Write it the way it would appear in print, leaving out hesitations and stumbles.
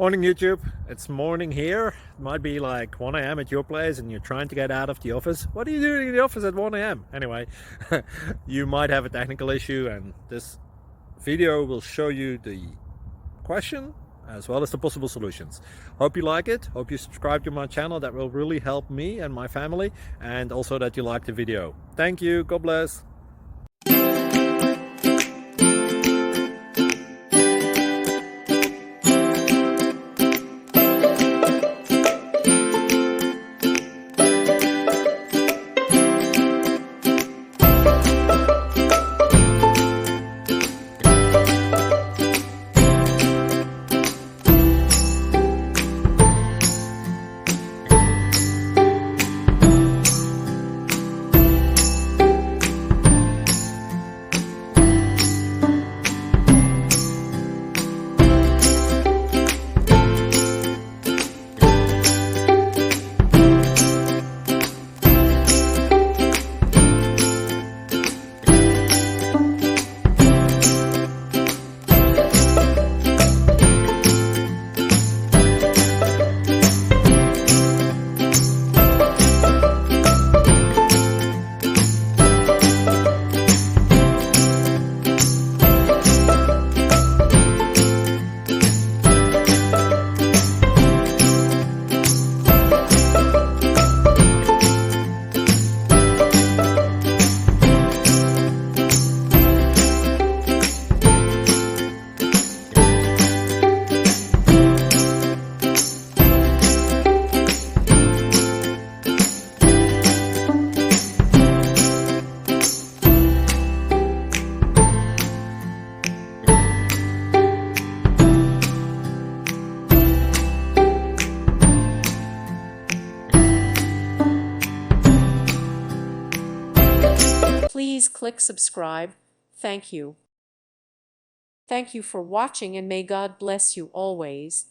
Morning YouTube, it's morning here. It might be like 1 a.m. at your place and you're trying to get out of the office. What are you doing in the office at 1 a.m.? Anyway, you might have a technical issue and this video will show you the question as well as the possible solutions. Hope you like it, hope you subscribe to my channel. That will really help me and my family, and also that you like the video. Thank you, God bless. Please click subscribe. Thank you. Thank you for watching, and may God bless you always.